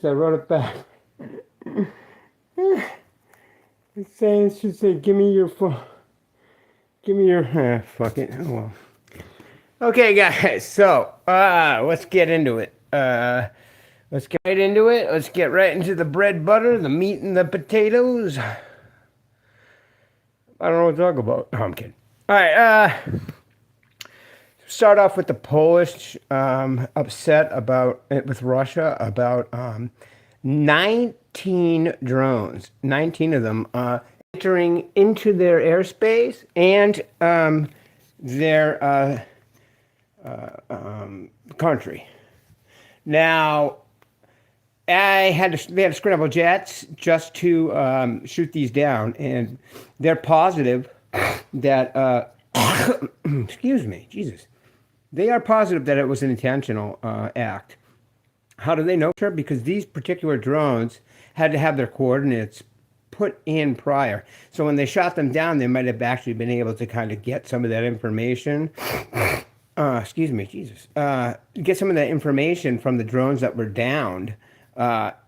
So I wrote it back. It should say, "Give me your phone. Give me your." Fuck it. Oh well. Okay, guys. So, let's get into it. Let's get right into it. Let's get right into the bread, butter, the meat, and the potatoes. I don't know what to talk about. No, I'm kidding. All right. Start off with the Polish upset about with Russia about 19 drones, 19 of them entering into their airspace and their country. Now, they had to scramble jets just to shoot these down, and they're positive that excuse me, Jesus. They are positive that it was an intentional act. How do they know? Sure, because these particular drones had to have their coordinates put in prior. So when they shot them down, they might have actually been able to kind of get some of that information. Excuse me, Jesus. Get some of that information from the drones that were downed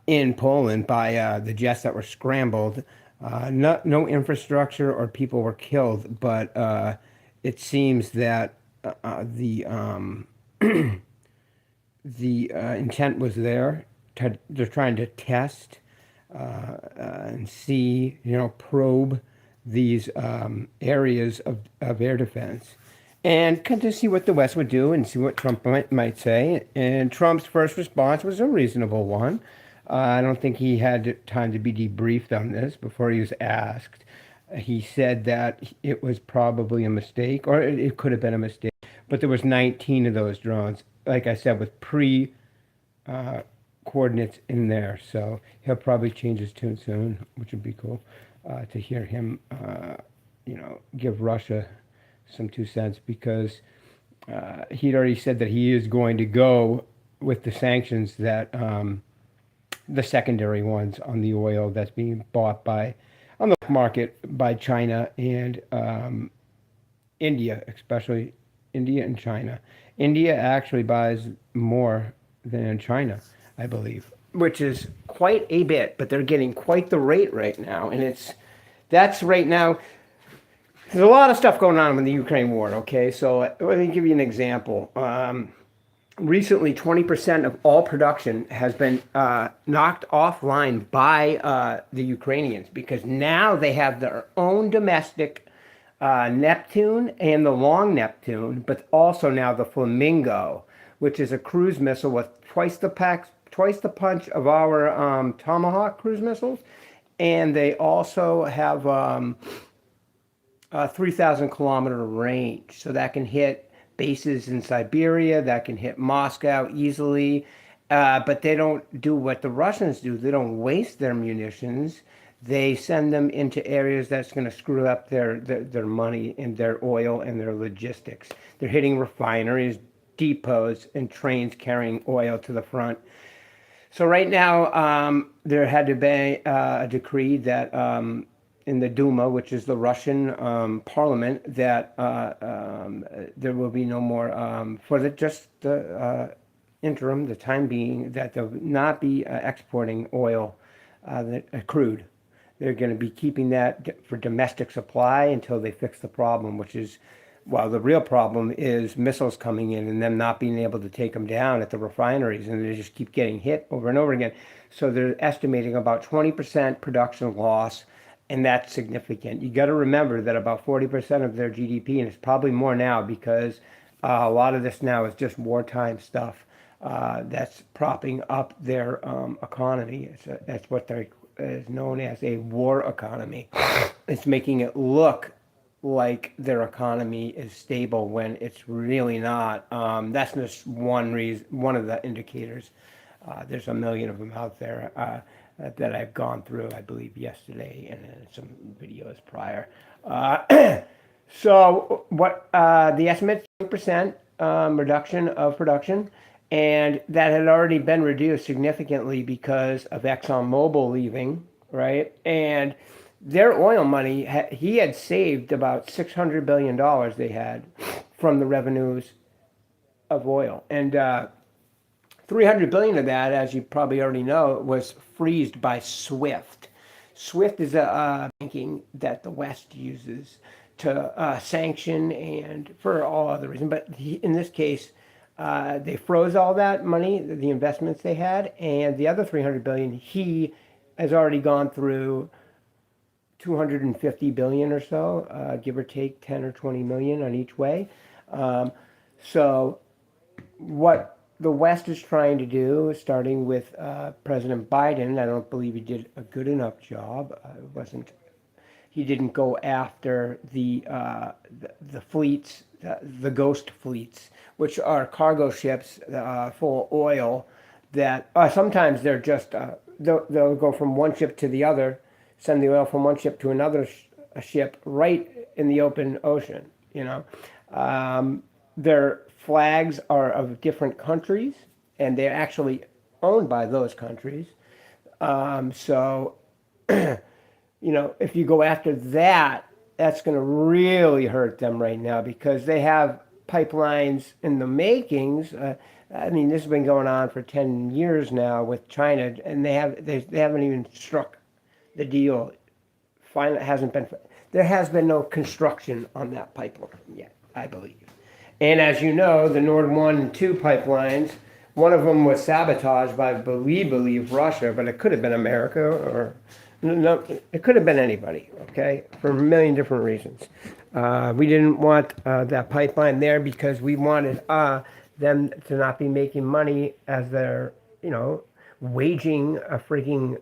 in Poland by the jets that were scrambled. No infrastructure or people were killed, but it seems that the intent was there. They're trying to test and see, probe these areas of air defense, and kind of see what the West would do and see what Trump might say. And Trump's first response was a reasonable one. I don't think he had time to be debriefed on this before he was asked. He said that it was probably a mistake, or it could have been a mistake, but there was 19 of those drones, like I said, with coordinates in there. So he'll probably change his tune soon, which would be cool to hear him, give Russia some 2 cents, because he'd already said that he is going to go with the sanctions that the secondary ones on the oil that's being bought on the market by China and India, especially India and China. India actually buys more than China, I believe, which is quite a bit, but they're getting quite the rate right now. And that's right now. There's a lot of stuff going on with the Ukraine war, okay? So let me give you an example. Recently, 20% of all production has been knocked offline by the Ukrainians, because now they have their own domestic Neptune and the Long Neptune, but also now the Flamingo, which is a cruise missile with twice the punch of our Tomahawk cruise missiles. And they also have a 3,000-kilometer range, so that can hit bases in Siberia, that can hit Moscow easily. But they don't do what the Russians do. They don't waste their munitions. They send them into areas that's going to screw up their money and their oil and their logistics. They're hitting refineries, depots, and trains carrying oil to the front. So right now, there had to be a decree that in the Duma, which is the Russian parliament, that there will be no more, for the interim, the time being, that they'll not be exporting oil, crude. They're going to be keeping that for domestic supply until they fix the problem, which is, well, the real problem is missiles coming in and them not being able to take them down at the refineries, and they just keep getting hit over and over again. So they're estimating about 20% production loss, and that's significant. You got to remember that about 40% of their GDP, and it's probably more now, because a lot of this now is just wartime stuff that's propping up their economy. That's what is known as a war economy. It's making it look like their economy is stable when it's really not. That's just one of the indicators. There's a million of them out there that I've gone through, I believe, yesterday, and some videos prior. So what the estimate, 20% reduction of production, and that had already been reduced significantly because of ExxonMobil leaving, right? And their oil money, he had saved about $600 billion they had from the revenues of oil. And 300 billion of that, as you probably already know, was freezed by SWIFT. SWIFT is a banking that the West uses to sanction and for all other reasons. But in this case, they froze all that money, the investments they had, and the other 300 billion, he has already gone through 250 billion or so, give or take 10 or 20 million on each way. So what the West is trying to do, starting with President Biden, I don't believe he did a good enough job. It wasn't. He didn't go after the fleets, the ghost fleets, which are cargo ships full of oil. That sometimes they're just they'll go from one ship to the other, send the oil from one ship to another ship right in the open ocean. Their flags are of different countries, and they're actually owned by those countries. So, if you go after that, that's going to really hurt them right now because they have pipelines in the makings. This has been going on for 10 years now with China, and they haven't even struck the deal. Finally, there has been no construction on that pipeline yet, I believe. And as you know, the Nord 1 and 2 pipelines, one of them was sabotaged by, believe Russia, but it could have been America or, no, it could have been anybody, okay, for a million different reasons. We didn't want that pipeline there because we wanted them to not be making money as they're, waging a freaking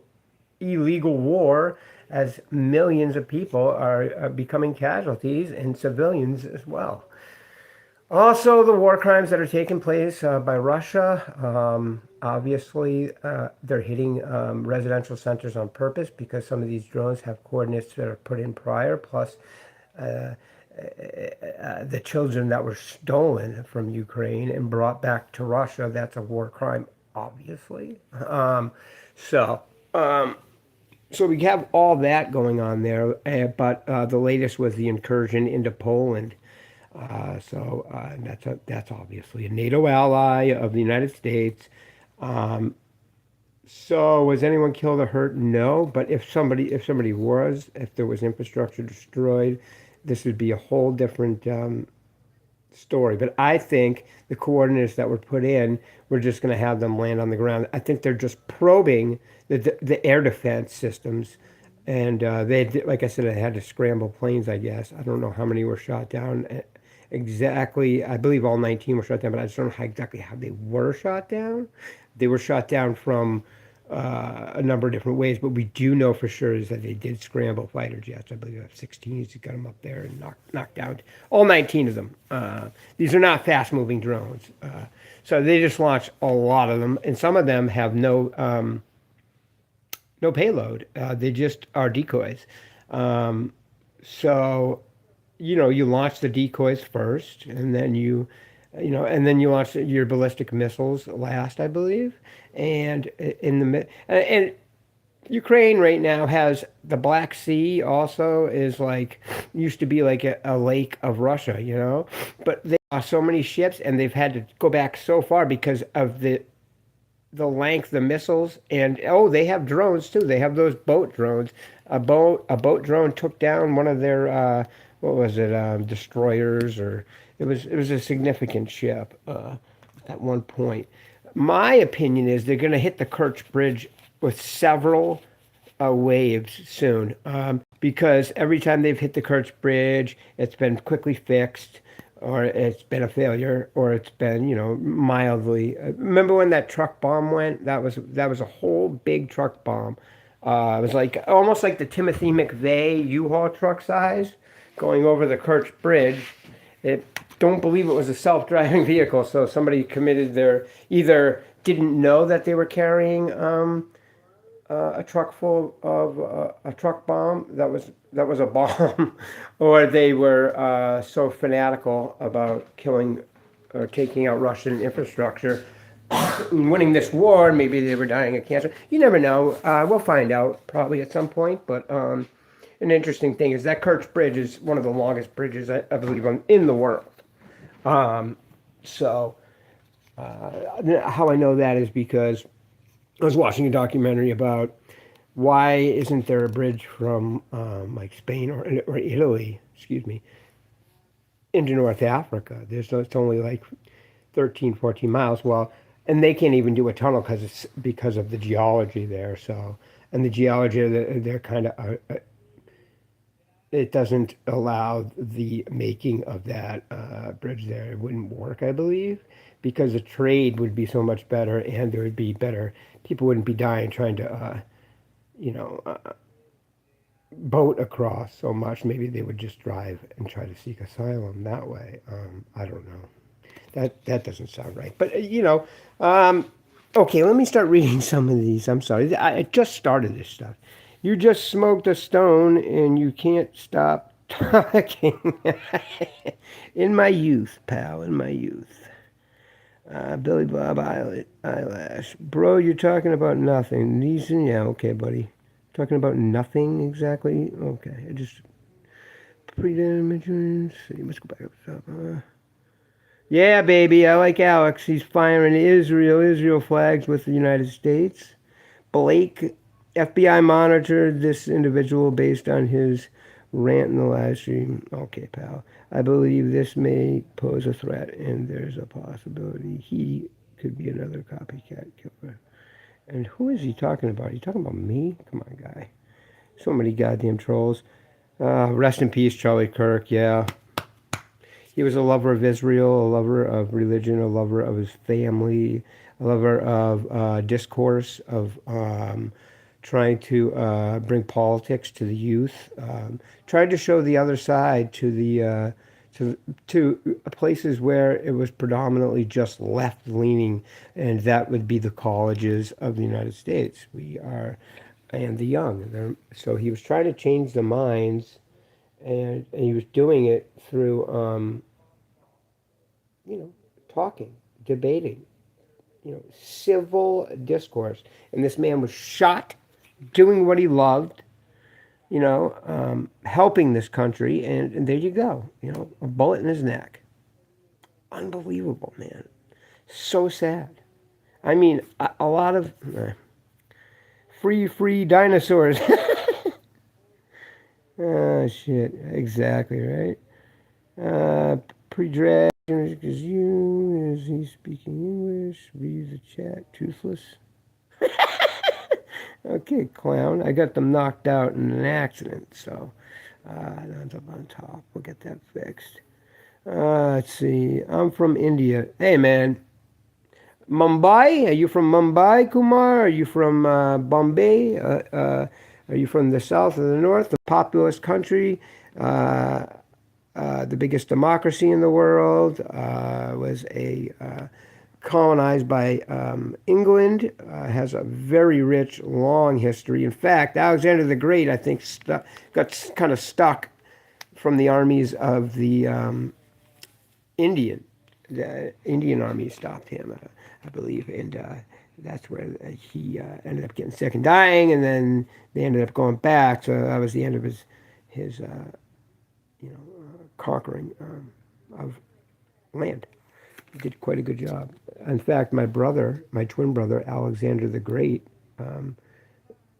illegal war as millions of people are becoming casualties and civilians as well. Also, the war crimes that are taking place by Russia, obviously, they're hitting residential centers on purpose because some of these drones have coordinates that are put in prior, plus the children that were stolen from Ukraine and brought back to Russia. That's a war crime, obviously. So we have all that going on there, but the latest was the incursion into Poland. That's obviously a NATO ally of the United States. So was anyone killed or hurt? No, but if there was infrastructure destroyed, this would be a whole different story. But I think the coordinates that were put in, we're just going to have them land on the ground. I think they're just probing the air defense systems. And like I said, they had to scramble planes, I guess. I don't know how many were shot down exactly. I believe all 19 were shot down, but I just don't know exactly how they were shot down. They were shot down from a number of different ways, but we do know for sure is that they did scramble fighter jets. I believe we have 16. He got them up there and knocked down all 19 of them. These are not fast-moving drones. So they just launched a lot of them, and some of them have no payload. They just are decoys. So you launch the decoys first, and then you launch your ballistic missiles last, I believe. And and Ukraine right now has the Black Sea. Also, is used to be like a lake of Russia, But they lost so many ships, and they've had to go back so far because of the length of the missiles. And they have drones too. They have those boat drones. A boat drone took down one of their what was it, destroyers, or it was a significant ship at one point. My opinion is they're going to hit the Kerch Bridge with several waves soon, because every time they've hit the Kerch Bridge, it's been quickly fixed, or it's been a failure, or it's been, mildly. Remember when that truck bomb went? That was a whole big truck bomb. It was almost like the Timothy McVeigh U-Haul truck size going over the Kerch Bridge. Don't believe it was a self-driving vehicle, so somebody either didn't know that they were carrying a truck full of a truck bomb that was a bomb, or they were so fanatical about killing or taking out Russian infrastructure and winning this war. Maybe they were dying of cancer. You never know. We'll find out probably at some point, but an interesting thing is that Kerch Bridge is one of the longest bridges, I believe, in the world. How I know that is because I was watching a documentary about why isn't there a bridge from like Spain or Italy, excuse me, into North Africa? It's only like 13, 14 miles. Well, and they can't even do a tunnel because it's because of the geology there. So, and the geology, they're kind of it doesn't allow the making of that bridge there. It wouldn't work, I believe, because the trade would be so much better, and there would be better. People wouldn't be dying trying to, you know, boat across so much. Maybe they would just drive and try to seek asylum that way. I don't know. That doesn't sound right. But um, okay. Let me start reading some of these. I'm sorry. I just started this stuff. You just smoked a stone and you can't stop talking. In my youth, pal. In my youth. Billy Bob Eyelash. Bro, you're talking about nothing. These, yeah, okay, buddy. Talking about nothing exactly. Okay, I just pre-dimensions. Let's go back up to the top. Yeah, baby, I like Alex. He's firing Israel flags with the United States. Blake, FBI monitored this individual based on his rant in the live stream. Okay, pal. I believe this may pose a threat, and there's a possibility he could be another copycat killer. And who is he talking about? He talking about me? Come on, guy. So many goddamn trolls. Rest in peace, Charlie Kirk. Yeah. He was a lover of Israel, a lover of religion, a lover of his family, a lover of discourse, of trying to bring politics to the youth, tried to show the other side to the to places where it was predominantly just left leaning, and that would be the colleges of the United States. We are, and the young. So he was trying to change the minds, and he was doing it through you know, talking, debating, civil discourse. And this man was shot doing what he loved, helping this country. And there you go, a bullet in his neck. Unbelievable, man. So sad. I mean, a lot of free dinosaurs. Oh, shit. Exactly, right? Pre-drag. Is you? Is he speaking English? Read the chat. Toothless. Okay, clown. I got them knocked out in an accident, so that's up on top. We'll get that fixed. Let's see. I'm from India. Hey, man. Mumbai? Are you from Mumbai, Kumar? Are you from Bombay? Are you from the south or the north? The populous country. The biggest democracy in the world, was colonized by England, has a very rich, long history. In fact, Alexander the Great, I think, got kind of stuck from the armies of the Indian. The Indian army stopped him, I believe, and that's where he ended up getting sick and dying, and then they ended up going back. So that was the end of his conquering of land. He did quite a good job. In fact, my twin brother, Alexander the Great,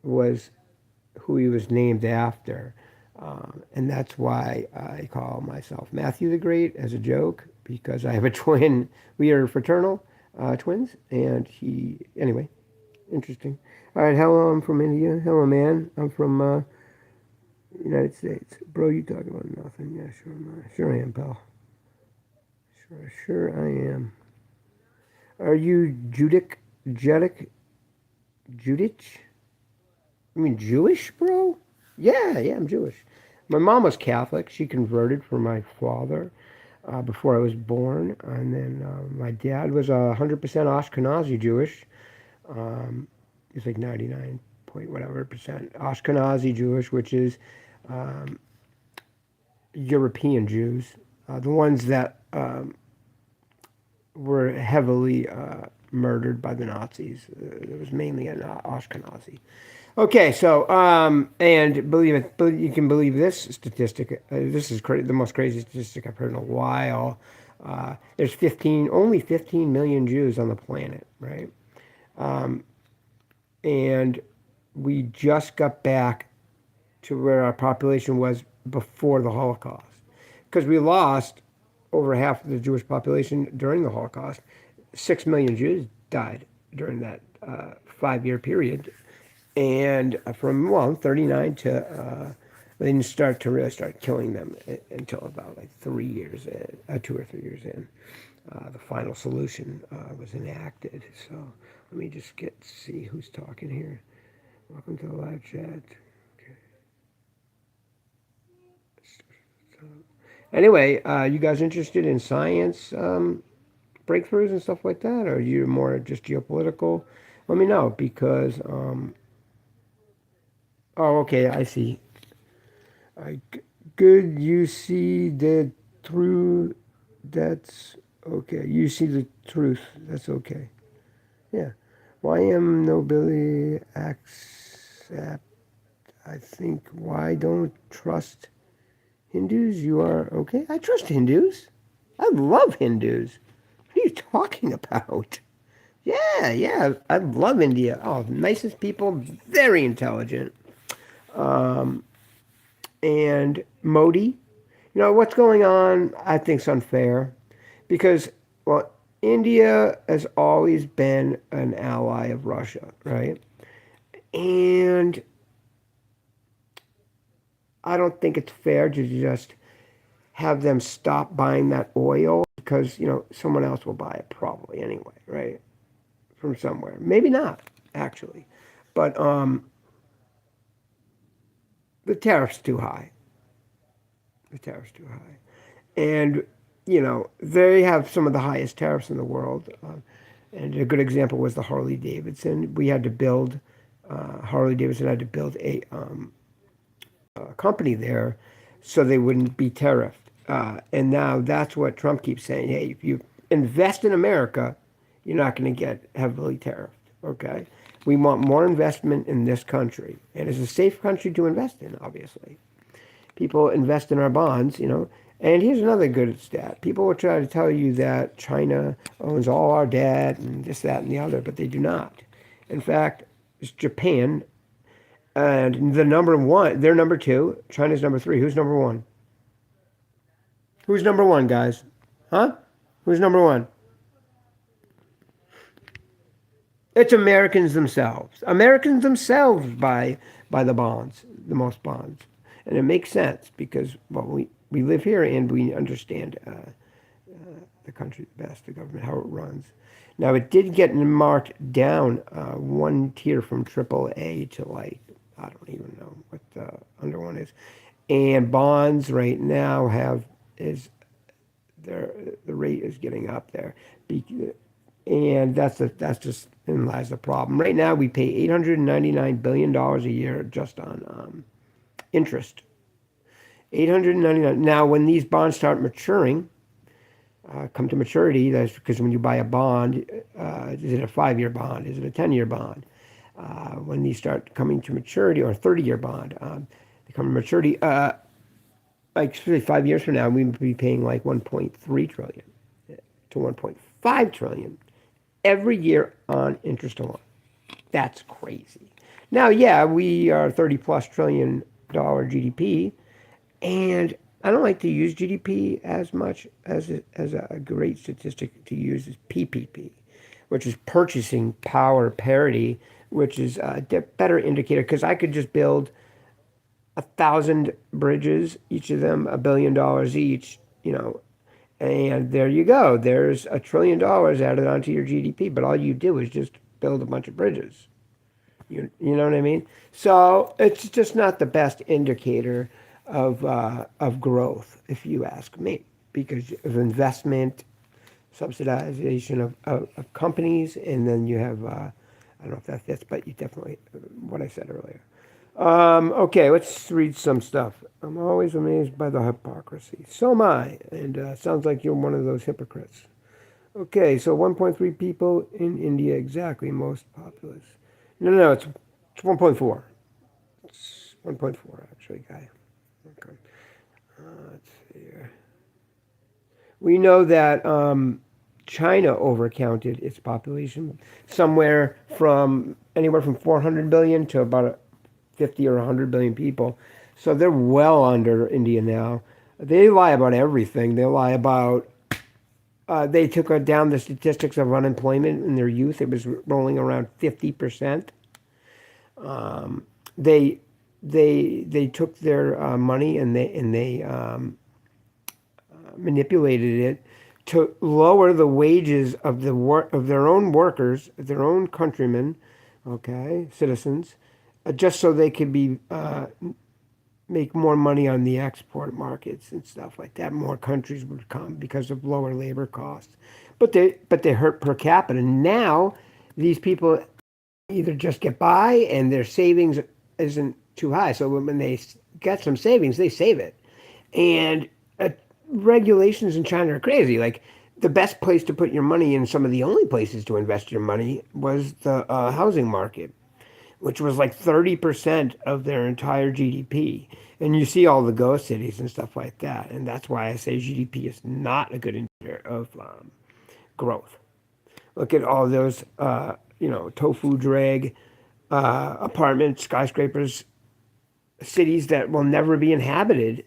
was who he was named after. And that's why I call myself Matthew the Great as a joke, because I have a twin. We are fraternal twins, and anyway, interesting. All right, hello, I'm from India. Hello, man. I'm from United States. Bro, you talking about nothing. Yeah, sure am I. Sure I am, pal. Sure I am. Are you Judich? You mean Jewish, bro? Yeah, I'm Jewish. My mom was Catholic. She converted for my father before I was born. And then my dad was 100% Ashkenazi Jewish. He's like 99 point whatever percent Ashkenazi Jewish, which is European Jews, the ones that were heavily murdered by the Nazis. It was mainly an Ashkenazi. Okay, so and believe it, you can believe this statistic. This is the most crazy statistic I've heard in a while. There's only 15 million Jews on the planet, right? Um, and we just got back to where our population was before the Holocaust. Because we lost over half of the Jewish population during the Holocaust. 6 million Jews died during that 5 year period. And from, well, 39 to, they didn't start to really start killing them until about like 3 years in, 2 or 3 years in. The final solution was enacted. So let me just see who's talking here. Welcome to the live chat. Okay. So, anyway, you guys interested in science breakthroughs and stuff like that, or are you more just geopolitical? Let me know because oh, okay, I see. I good. You see the through. That's okay. You see the truth. That's okay. Yeah. Why am nobly accept? I think why don't trust Hindus? You are okay. I trust Hindus. I love Hindus. What are you talking about? Yeah, yeah. I love India. Oh, nicest people, very intelligent. Um, and Modi, you know, what's going on, I think, is unfair because, well, India has always been an ally of Russia, right? And I don't think it's fair to just have them stop buying that oil because, you know, someone else will buy it probably anyway, right? From somewhere. Maybe not, actually. But the tariff's too high. The tariff's too high. And, you know, they have some of the highest tariffs in the world. And a good example was the Harley Davidson. We had to build, Harley Davidson had to build a company there so they wouldn't be tariffed. And now that's what Trump keeps saying. Hey, if you invest in America, you're not going to get heavily tariffed. Okay? We want more investment in this country. And it's a safe country to invest in, obviously. People invest in our bonds, you know. And here's another good stat. People will try to tell you that China owns all our debt and this, that, and the other, but they do not. In fact, it's Japan, and the number one, they're number two. China's number three. Who's number one? Who's number one, guys? Huh? Who's number one? It's Americans themselves. Americans themselves buy the bonds, the most bonds. And it makes sense because, well, we live here and we understand the country the best, the government, how it runs. Now, it did get marked down one tier from triple A to like, I don't even know what the under one is. And bonds right now is the rate is getting up there. And that's just in lies the problem. Right now, we pay $899 billion a year just on interest. 899. Now, when these bonds start maturing, come to maturity, that's because when you buy a bond, is it a 5 year bond? Is it a 10 year bond? When these start coming to maturity, or a 30 year bond, they come to maturity, like 5 years from now, we would be paying like 1.3 trillion to 1.5 trillion every year on interest alone. That's crazy. Now, yeah, we are 30 plus trillion dollar GDP, and I don't like to use GDP as much as a great statistic to use is PPP, which is purchasing power parity, which is a better indicator because I could just build 1,000 bridges, each of them $1 billion each, you know, and there you go. There's $1 trillion added onto your GDP, but all you do is just build a bunch of bridges. You know what I mean? So it's just not the best indicator of growth, if you ask me, because of investment, subsidization of companies, and then you have I don't know if that fits, but you definitely what I said earlier. Okay, let's read some stuff. I'm always amazed by the hypocrisy. So am I, and sounds like you're one of those hypocrites. Okay, so 1.3 people in India exactly, most populous. No, it's 1.4. It's 1.4 actually, guy. Okay. Let's see here. We know that China overcounted its population somewhere from anywhere from 400 billion to about 50 or 100 billion people. So they're well under India now. They lie about everything. They lie about they took down the statistics of unemployment in their youth. It was rolling around 50%. They they took their money and they manipulated it to lower the wages of the work of their own workers, their own countrymen, okay, citizens, just so they could be make more money on the export markets and stuff like that. More countries would come because of lower labor costs, but they hurt per capita. Now these people either just get by and their savings isn't too high. So when they get some savings, they save it. And regulations in China are crazy. Like the best place to put your money and some of the only places to invest your money was the housing market, which was like 30% of their entire GDP. And you see all the ghost cities and stuff like that. And that's why I say GDP is not a good indicator of growth. Look at all those, tofu drag apartments, skyscrapers, cities that will never be inhabited.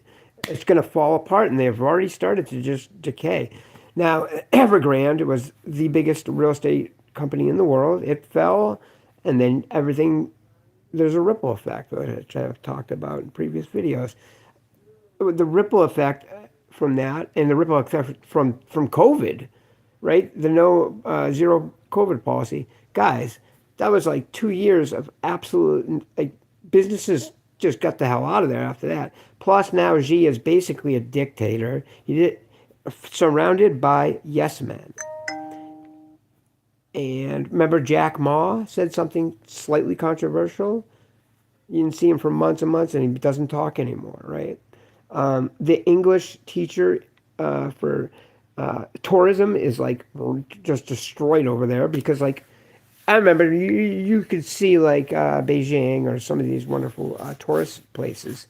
It's going to fall apart, and they've already started to just decay. Now, Evergrande was the biggest real estate company in the world. It fell, and then everything, there's a ripple effect, which I've talked about in previous videos. The ripple effect from that, and the ripple effect from COVID, right? The no zero COVID policy, guys. That was like 2 years of absolute like businesses just got the hell out of there after that. Plus now Xi is basically a dictator. He did surrounded by yes men. And remember Jack Ma said something slightly controversial. You didn't see him for months and months, and he doesn't talk anymore, right? The English teacher for tourism is like just destroyed over there because like I remember you could see like Beijing or some of these wonderful tourist places,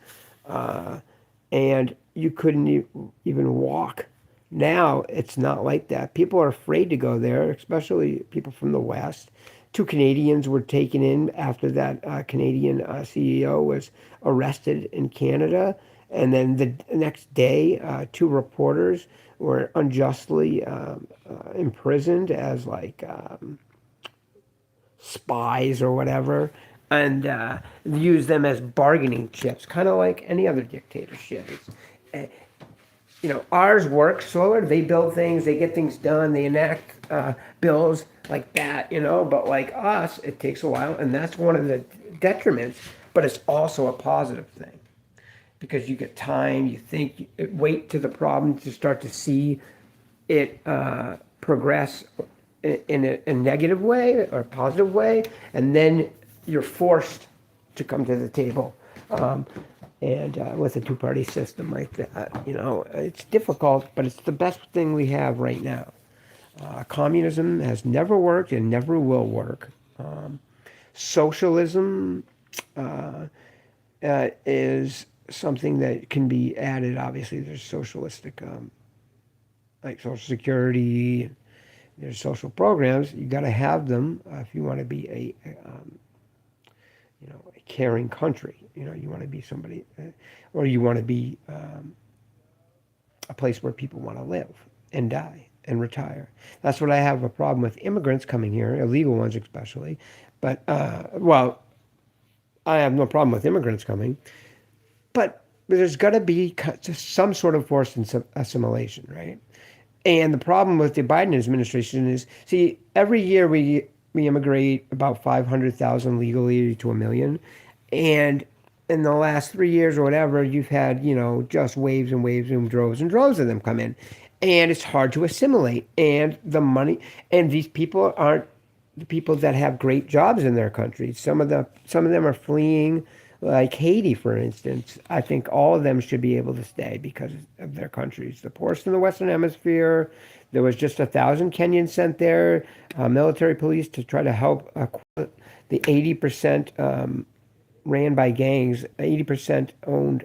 and you couldn't even walk. Now it's not like that. People are afraid to go there, especially people from the West. Two Canadians were taken in after that Canadian CEO was arrested in Canada. And then the next day, two reporters were unjustly imprisoned as like spies or whatever, and use them as bargaining chips, kind of like any other dictatorship. Uh, ours works slower. They build things, they get things done, they enact bills like that, but like us, it takes a while, and that's one of the detriments, but it's also a positive thing because you get time, you think, wait to the problem to start to see it progress in a negative way or a positive way, and then you're forced to come to the table. And with a two-party system like that, it's difficult, but it's the best thing we have right now. Communism has never worked and never will work. Socialism is something that can be added. Obviously, there's socialistic, like Social Security. There's social programs. You got to have them if you want to be a caring country. You want to be somebody, or you want to be a place where people want to live and die and retire. That's what I have a problem with immigrants coming here, illegal ones especially. But well, I have no problem with immigrants coming, but there's got to be some sort of forced assimilation, right? And the problem with the Biden administration is, see, every year we immigrate about 500,000 legally to 1 million. And in the last 3 years or whatever, you've had, just waves and waves and droves of them come in. And it's hard to assimilate. And the money, and these people aren't the people that have great jobs in their countries. Some of them are fleeing, like Haiti, for instance. I think all of them should be able to stay because of their countries. The poorest in the Western Hemisphere. There was just 1,000 Kenyans sent there, military police to try to help the 80% ran by gangs. 80% owned.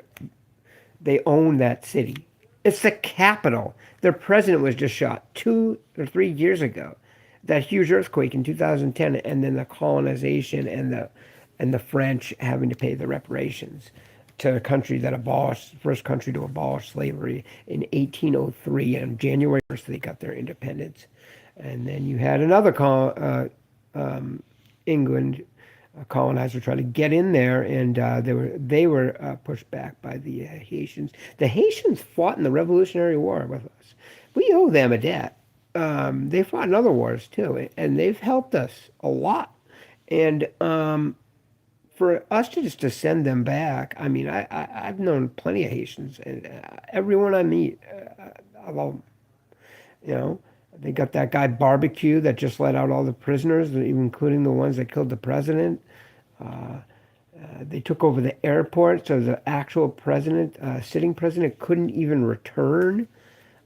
They own that city. It's the capital. Their president was just shot 2 or 3 years ago. That huge earthquake in 2010, and then the colonization and the French having to pay the reparations to a country that abolished, first country to abolish slavery in 1803. And on January 1st, they got their independence. And then you had another England colonizer try to get in there, and they were pushed back by the Haitians. The Haitians fought in the Revolutionary War with us. We owe them a debt. They fought in other wars too, and they've helped us a lot. And for us to just to send them back, I mean, I've known plenty of Haitians, and everyone I meet, I love them. You know, they got that guy Barbecue that just let out all the prisoners, even including the ones that killed the president. They took over the airport, so the actual president, sitting president, couldn't even return.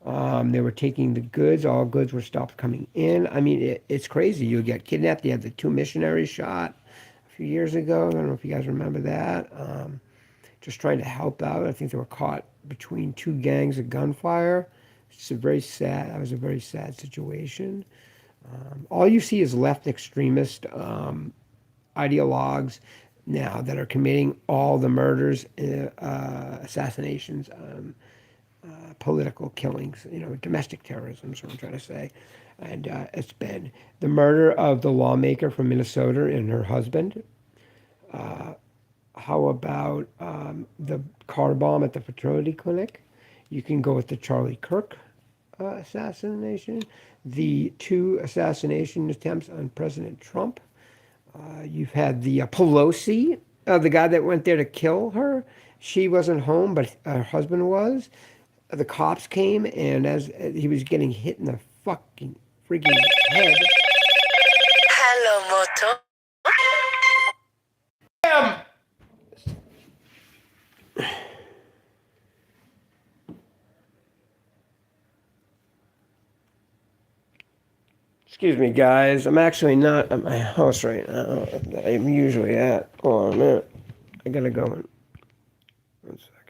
They were taking the goods. All goods were stopped coming in. I mean, it's crazy. You get kidnapped. You had the two missionaries shot a few years ago. I don't know if you guys remember that. Just trying to help out. I think they were caught between two gangs of gunfire. It's a very sad. That was a very sad situation. All you see is left extremist ideologues now that are committing all the murders, assassinations, political killings, domestic terrorism is what I'm trying to say. And it's been the murder of the lawmaker from Minnesota and her husband. How about the car bomb at the fertility clinic? You can go with the Charlie Kirk assassination, the two assassination attempts on President Trump. You've had the Pelosi, the guy that went there to kill her. She wasn't home, but her husband was. The cops came, and as he was getting hit in the fucking freaking head. Hello, Moto. Excuse me, guys. I'm actually not at my house right now that I'm usually at. Hold on a minute. I gotta go in. 1 second.